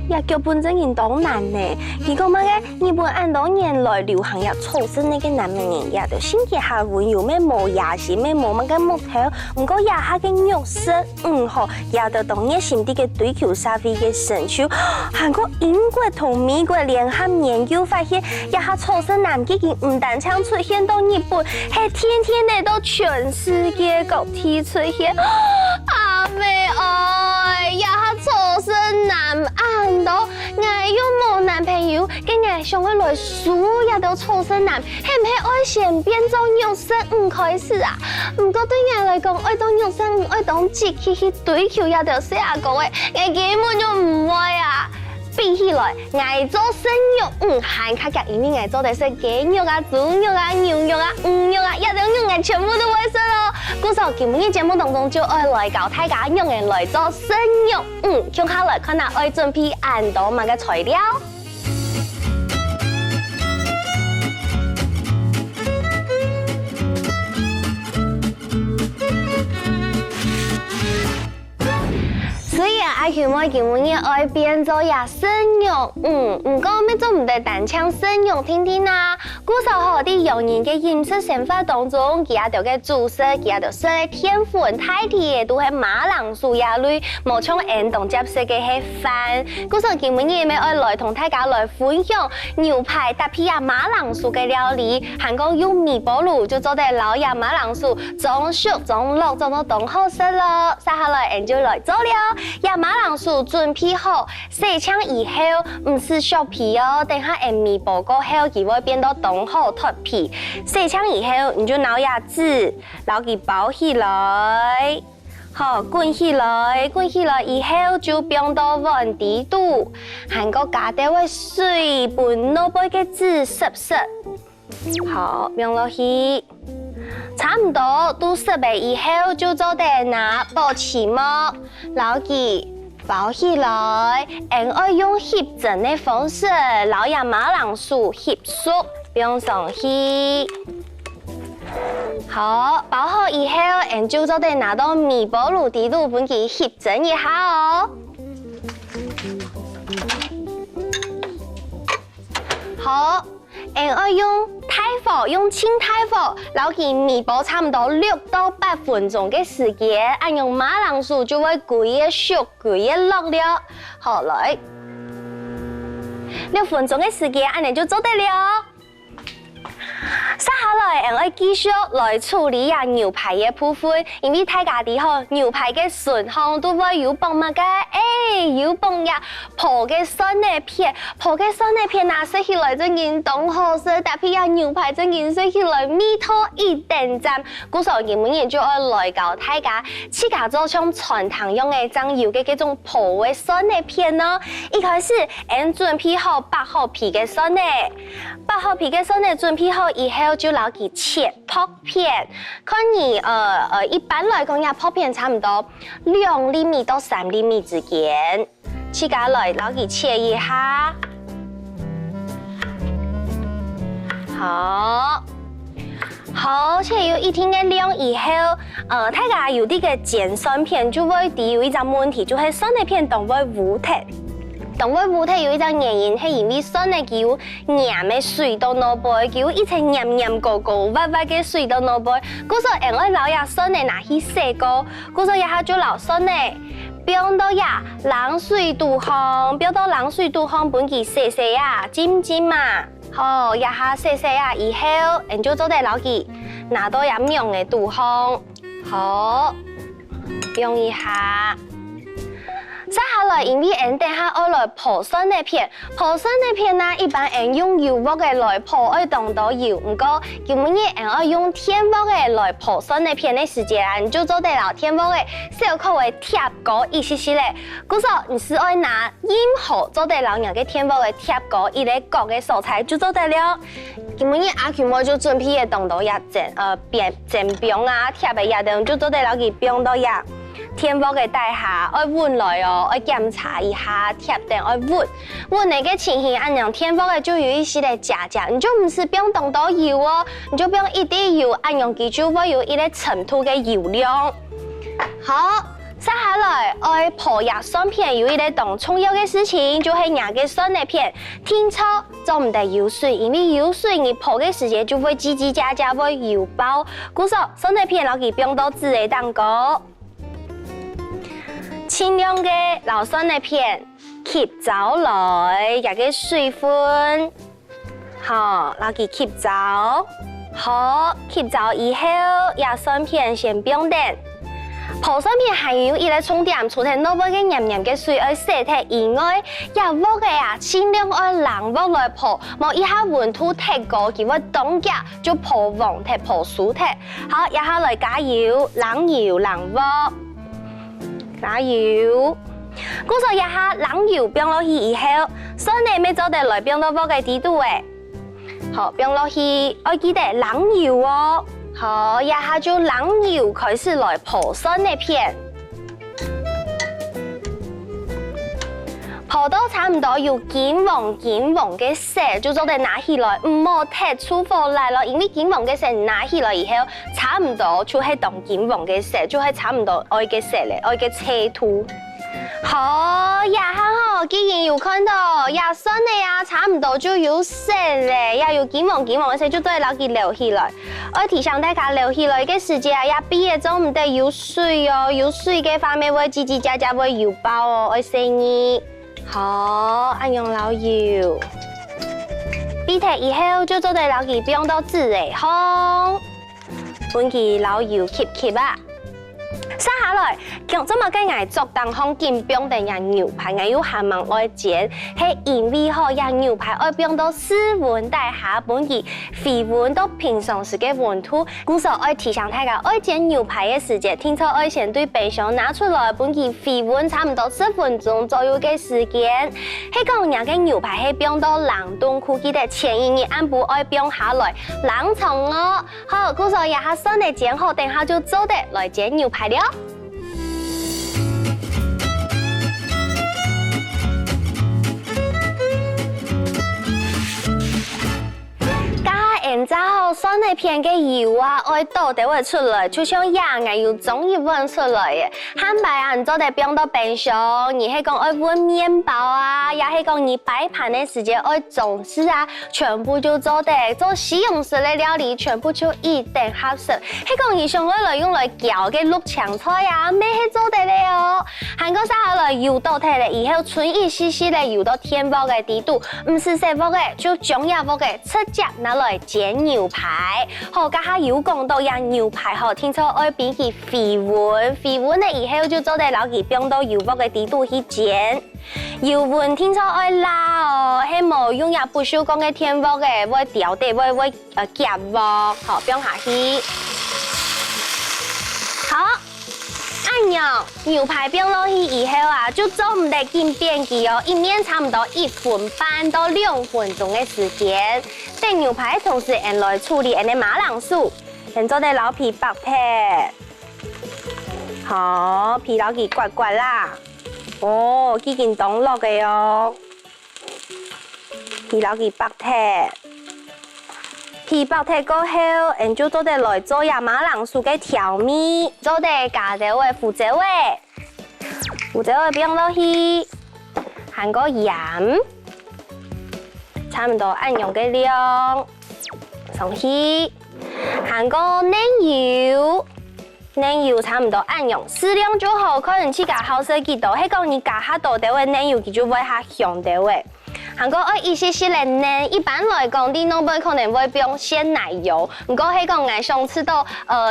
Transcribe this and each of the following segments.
也叫本真人当难呢。如果乜嘅日本按多年来流行呀草生那个男人，也就先结下婚有咩冇牙是咩冇乜嘅木头，唔过也下嘅肉色，也就当热心啲嘅追求社會嘅成就。韓國、英國同美國聯合研究發現，也下草生男已經唔單槍出現到日本，係天天嚟到全世界各地出現。阿妹愛，也下草生男按到，我有冇男朋友，今日想去來數也到草生男，係唔係愛先變做肉身唔開始啊？唔過對我嚟講，愛當肉身，愛當節去追求也到寫個嘅，我根本就唔會啊！比起來，我做生肉，韓卡嘅，因為我做的是雞肉啊、豬肉啊、牛肉啊、魚肉啊，一種肉我全部都會食咯。故所今日節目當中就愛來教大家用嚟來做生肉，向下來看下愛準備按多乜嘅材料。所以啊，阿球妹今日愛變做呀生肉，唔過咩做唔得單槍生肉聽聽啊。古時候啲洋人嘅飲食生活當中，佢也就嘅主食，佢也就食嘅澱粉太甜，都係馬鈴薯呀類，冇像印度接食嘅係飯。古時候今日咪愛來同大家來分享牛排搭配呀馬鈴薯嘅料理，韓國用微波爐就做得老呀馬鈴薯，裝熟裝落裝到當好食咯。接下來就來做了。呀，馬鈴薯準備好，洗槍以後唔是削皮哦，等下按微波過後，佢會變到當好脫皮。洗槍以後，你就拿牙子，然後佢包起來，好滾起來，滾起來以後就放到碗底度，韓國加啲位水分攞杯嘅汁濕濕，好放落去。差唔多都熟了以後，就做得拿保鮮膜，然後佢包起來，愛用烚蒸的方式，然後讓馬鈴薯烚熟，放上去。好，包好以後，就做得拿到微波爐底度，本佢烚蒸一下哦。好。愛用大火，用輕大火，然後佢微波差唔多6到8分鐘嘅時間，按用馬鈴薯就會攰一熟，攰一落了。好來，6分鐘嘅時間，按你就做得了。接下來，我繼續來處理呀牛排嘅部分，因為大家知道牛排嘅順項都會有放乜嘅，有放呀破嘅酸嘅片，破嘅酸嘅片拿食起來真係當好食，搭配呀牛排真係食起來味道一定讚。故所今日就要來教大家，自家做像傳統用嘅醬油嘅嗰種破嘅酸嘅片咯。一開始，準備好剥好皮嘅酸嘅，剝好皮嘅酸嘅準備好以後。就攞佢切薄片，看你一般來講呀，薄片差唔多2厘米到3厘米之間，切下來攞佢切一下，好，切有一定嘅量以後，大家有啲嘅剪酸片就會有一個問題，就係酸嘅片都會糊脫。當會糊體有一種原因係因為酸嘅佢有鹽嘅水到腦杯，佢有一層鹽鹽膏膏滑滑嘅水到腦杯，故所以我老呀酸嘅拿去洗過，故所以下就老酸嘅，放到呀冷水度烘，放到冷水度烘本佢洗洗呀，浸浸嘛，好，一下洗洗呀以後，你就做得老佢拿到呀涼嘅度烘，好，用一下。接下來，因為等下我來破酸嘅片，破酸嘅片呢，一般用油鑊嘅來破，愛當到油。唔過，今日我用天鑊嘅來破酸嘅片嘅時間啊，你就做得了天鑊嘅小口嘅貼膏一些些咧。故所你是愛拿任何做得了樣嘅天鑊嘅貼膏，一類角嘅素材就做得了。今日阿球妹就準備嘅當到呀煎餅啊，貼嘅呀等就做得了佢餅到呀。天鑊嘅底下，愛溫來哦，愛檢查一下貼定愛溫那個情形，按樣天鑊嘅就有一些嘅夾夾，你就唔是不用當到油哦，你就不用一滴油，按樣佢就會有一個程度嘅油量。好，接下来爱泡叶蒜片有一个动重要的事情，就是廿个蒜的片，听错做唔得油水，因为油水你泡的时间就会叽叽喳喳会油爆。故说蒜的片攞佢放到煮的蛋糕，清凉的老蒜的片吸走来，廿个水分，好，攞佢吸走，好，吸走以后，葉蒜片先不用等。泡蒜片还有一个重点，除了那个黏黏的水爱洗脱以外，也锅个啊，尽量爱冷锅来泡，莫一下温度太高，佢会冻结就泡黄脱、泡熟脱。好，一下来加油，冷油冷锅，加油。故说一下冷油放落去以后，蒜呢咪做得来放到锅嘅底度诶。好，放落去，要记得冷油哦。好，一下就冷油开始来泡蒜的片，泡到差唔多有金黄嘅色，就做得拿起来，唔好太出火来咯，因为金黄嘅色拿起来以后，差唔多就系当金黄嘅色，就系差唔多爱嘅色咧，爱嘅车图。好，也还好，既然有看到也蒜的呀，差唔多就有色咧，也有金黄嘅色，就对攞佢留起来。我提醒大家留起来嘅时间啊，也毕业咗唔得有水哦，有水嘅方面会叽叽喳喳会油爆哦，爱生意。好，按用老油，闭脱以后就做对攞佢不用到煮嘅烘，本佢老油吸啊。接下来，咁怎么嘅藝作當空見冰定人牛排，我有下問愛煎，係因為吼人牛排愛冰到室溫底下，本佢肥溫到平常時嘅溫度，故所愛提醒大家愛煎牛排嘅時間，聽錯愛先對冰箱拿出來，本佢肥溫差唔多10分鐘左右嘅時間，係講人嘅牛排係冰到冷凍庫，記得前一日按部愛冰下來冷藏哦。好，故所一下順利煎好，等下就做得來煎牛排了。然之後蒜的片嘅油啊，愛倒就會出來，就像羊啊有總一溫出來嘅。漢堡啊，你做得冰到冰箱，你係講愛溫麵包啊，也係講你擺盤嘅時間愛總是啊，全部就做得做西洋式嘅料理，全部就一定合適。係講你上來用來攪嘅綠青菜啊，咩係做得咧哦。韓國下來油倒退咧，以後存一絲絲咧油到天煲嘅底度，唔是細煲嘅，就中壓煲嘅，直接拿來煎牛排，好，家下有講到呀牛排，好，聽錯愛比佢肥溫咧以後就做得攞佢冰到油煲嘅底度去煎。油溫聽錯愛辣哦，係冇用呀不鏽鋼嘅天煲嘅，會掉地會夾鑊，好，冰下去。好。按樣牛排冰落去以後啊，就做唔得見變佢哦，一面差唔多1分半到2分鐘嘅時間。等牛排同時人來處理人哋馬鈴薯，人做啲老皮白皮，好皮老佢刮刮啦，哦，已經凍落嘅哦，皮老佢白皮。皮白脱過後，人就做得來做呀馬鈴薯嘅調味，做得加啲嘅胡椒味冰落去，含個鹽，差唔多按用嘅量，上去，含個奶油差唔多按用，適量就好，可能自家好食幾多，係講你加下多啲嘅奶油，佢就會下香啲嘅。韓國愛一些的呢，一般來講，啲農本可能會用鮮奶油。不過係講我上次到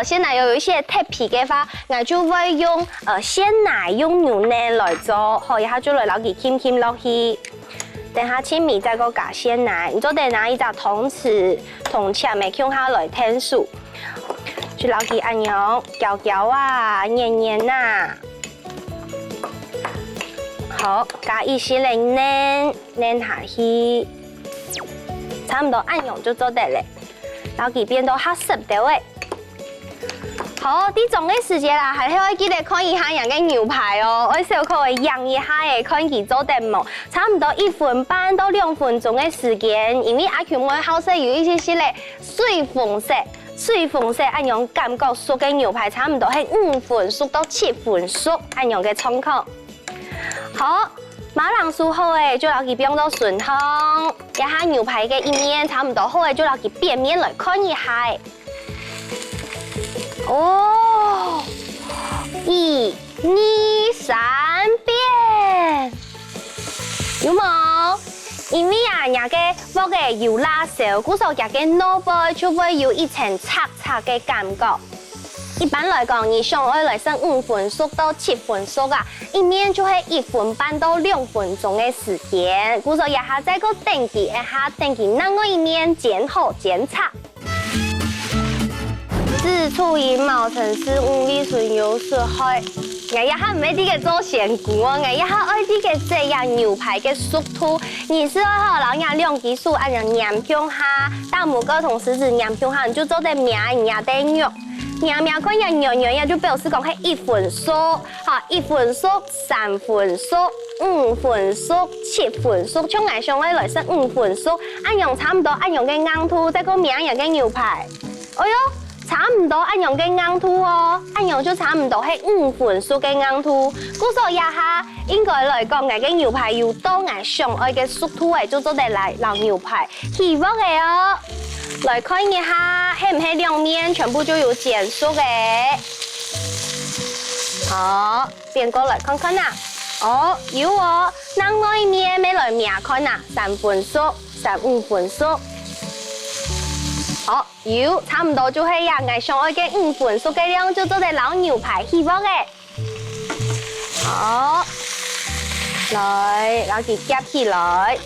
鮮奶油有一些特別嘅話，我就會用鮮奶用牛奶來做，好，然後就來攞佢傾落去。等下切米再個加鮮奶，你就得拿一隻銅匙銅鉗咪向下來添數，就攞佢按樣攪啊，黏啊。好，加一些嚟粘下去，差唔多按用就做得咧。然後佢變到黑色嘅位。好，啲種嘅時間啦，係可以記得看一下人嘅牛排哦。我小可會揚一下嘅，看佢做得冇，差唔多1分半到2分鐘嘅時間，因為阿強我好食有一些咧水分色。水分色按样感觉熟嘅牛排差唔多係5分熟到7分熟按样嘅狀況。好，馬鈴薯好誒，就攞佢變到順湯。一下牛排嘅一面差唔多好誒，就攞佢變面來看一下。哦，1、2、3變，有冇？因為啊，人嘅嗰個油辣sauce，故所入嘅腦袋就會有一層擦擦嘅感覺。一般來講，你想要來生5分熟到7分熟啊，一面就係1分半到2分鐘嘅時間。故所一下再個等佢，一下等佢那個一面煎好煎擦。自醋鹽茅城市5味醇油水開。我一下唔係啲嘅做仙姑哦，我一下愛啲嘅這樣牛排嘅熟度，你是好老人2技術按樣釀香下，大拇哥同食指釀香下，你就做得名人的肉，釀看樣釀樣就表示講係1分熟，嚇1分熟、3分熟、5分熟、7分熟，像我上嚟來是5分熟，按樣差唔多按樣嘅硬度，再個名人嘅牛排，哎喲。差唔多按樣嘅硬度哦，按樣就差唔多係5分熟嘅硬度。故所一下應該來講，我嘅牛排要到我上愛嘅熟度誒，就做得嚟撈牛排。希望嘅哦，來看一下，係唔係兩面全部就有煎熟嘅？好，變過來看看啦。哦，有哦，另外一面咪來命看啦，3分熟、5分熟。好，有差唔多就係呀，我上愛嘅5分熟嘅量就做得撈牛排希望嘅。好，來，撈佢夾起來。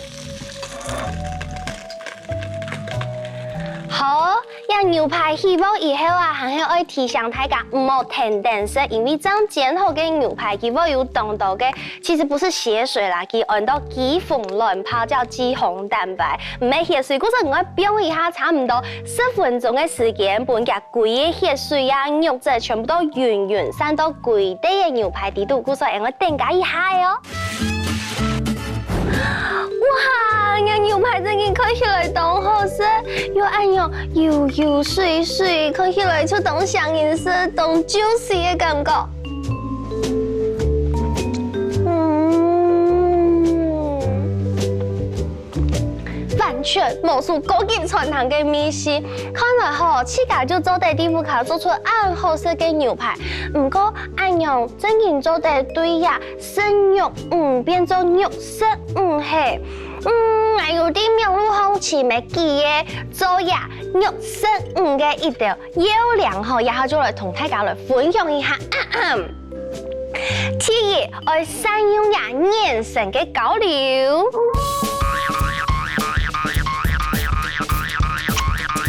好，讓牛排希望以後啊，還係愛提醒大家唔好停電食，因為這樣煎好嘅牛排希望有當到嘅，其實不是血水啦，佢按到幾分卵泡叫肌紅蛋白，唔係血水，故所我標一下差唔多10分鐘嘅時間，半夾貴嘅血水啊，肉質全部都圓圓散到貴啲嘅牛排底度，故所我定價一下哦。哇，我牛排真嘅看起來當好食，又按樣油油水水，看起來就當上癮色，當 juicy 嘅感覺。完全冇數高級傳統嘅美食，看來吼，自家就做得地方卡做出按好食嘅牛排，唔過按樣真正做得對呀，生肉變做肉色係。我有啲名路好似未記嘅，做呀肉色嘅一條優良吼，然後就來同大家來分享一下。第一，我善用呀粘性嘅高粱。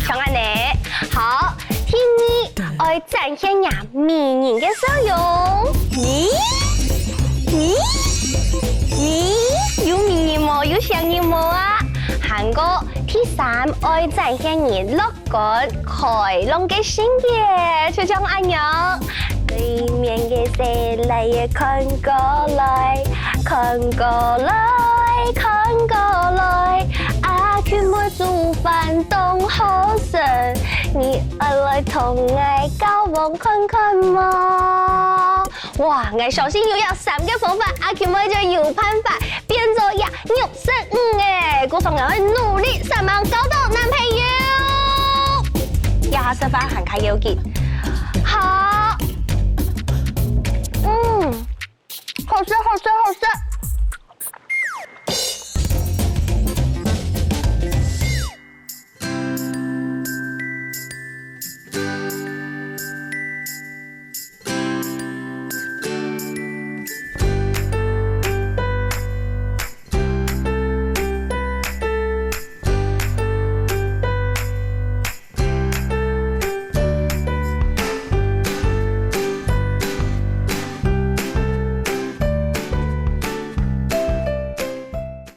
像安尼，好。第二，我展現呀迷人嘅笑容。有迷人冇？有聲音冇啊？韓國第3，我展現你樂觀開朗嘅性格，就像安樣。對面嘅誰來也看過來，看過來，看過來。阿娟妹煮飯當好食，你來同我交往看看嘛？哇！我首先要有3個方法，阿娟妹就有辦法變做呀肉色誒，故所我會努力上網找到男朋友。一下食飯行卡要記。